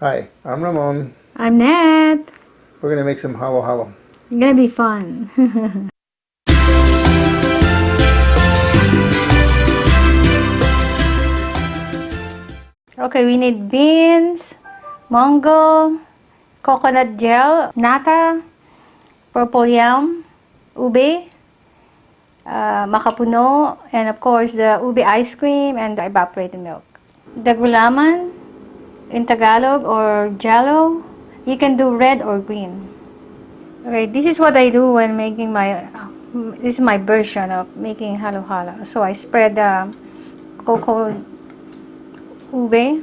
Hi, I'm Ramon. I'm Nat. We're gonna make some halo halo. It's gonna be fun. Okay, we need beans, mango, coconut gel, nata, purple yam, ube, makapuno, and of course the ube ice cream and the evaporated milk. The gulaman in Tagalog or jello, you can do red or green. Okay, this is what I do when making this is my version of making halo halo. So I spread the cocoa ube,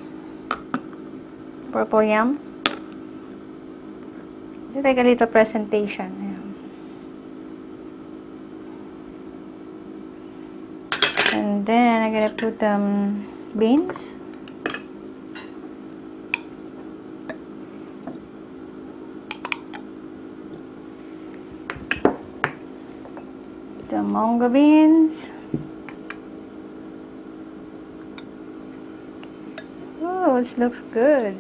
purple yam. Take a little presentation. And then I'm gonna put beans. The mango beans. Oh, it looks good.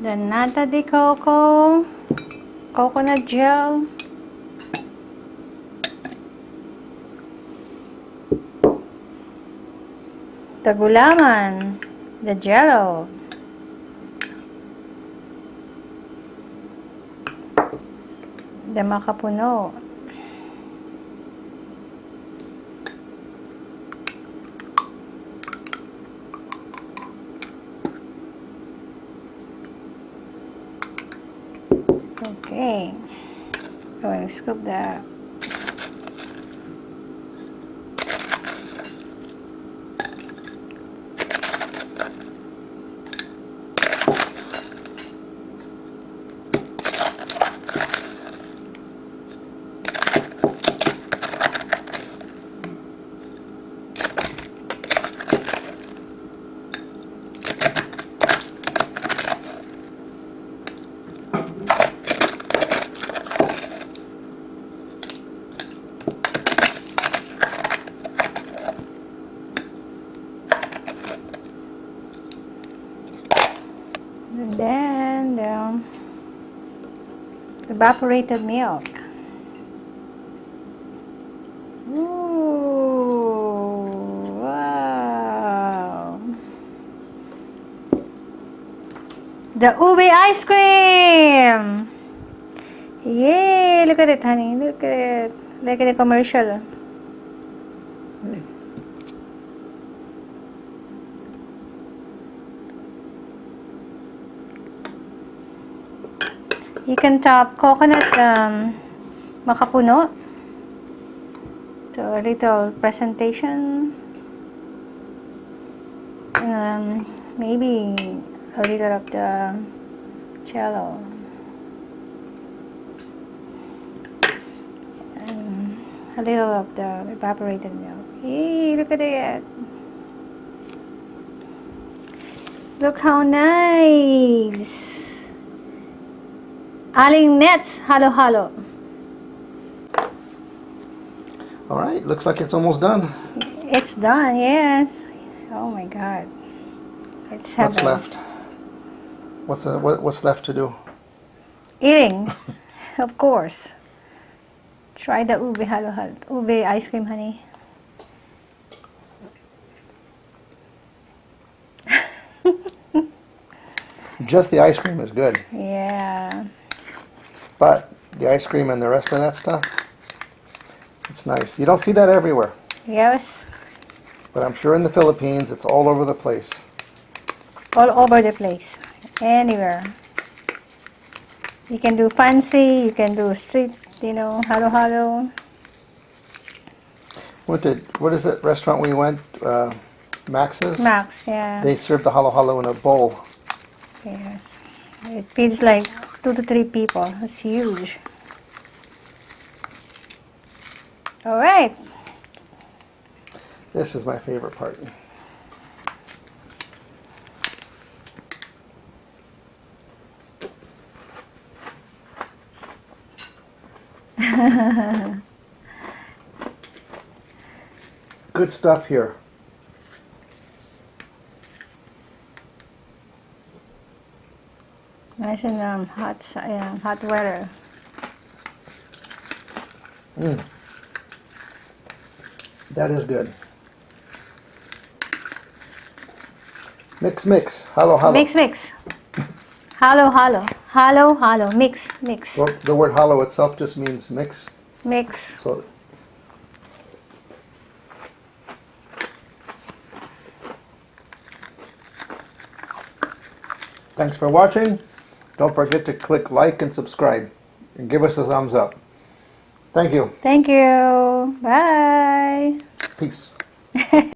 The nata de coco, coconut gel. The gulaman, the jello. The makapuno. Okay, going to scoop that. And then the evaporated milk. Ooh, wow. The ube ice cream. Yay, look at it, honey. Look at it. Like in a commercial. You can top coconut makapuno. So a little presentation. Maybe a little of the jello. And a little of the evaporated milk. Hey, look at it. Look how nice. Aling Net's halo halo. All right, looks like it's almost done. It's done, yes. Oh my God. It's heaven. What's left? What's left to do? Eating, of course. Try the ube halo halo. Ube ice cream, honey. Just the ice cream is good, Yeah. but the ice cream and the rest of that stuff, it's nice. You don't see that everywhere, Yes. but I'm sure in the Philippines it's all over the place. All over the place. Anywhere. You can do fancy, you can do street, halo halo. What is it restaurant we went? Max's? Max, yeah. They served the halo halo in a bowl. Yes. It feeds like 2 to 3 people. It's huge. All right. This is my favorite part. Good stuff here. Nice and hot weather. That is good. Mix, mix. Halo, halo. Mix, mix. Halo, halo. Halo, halo. Mix, mix. Well, the word halo itself just means mix. Mix. So thanks for watching. Don't forget to click like and subscribe and give us a thumbs up. Thank you. Thank you. Bye. Peace.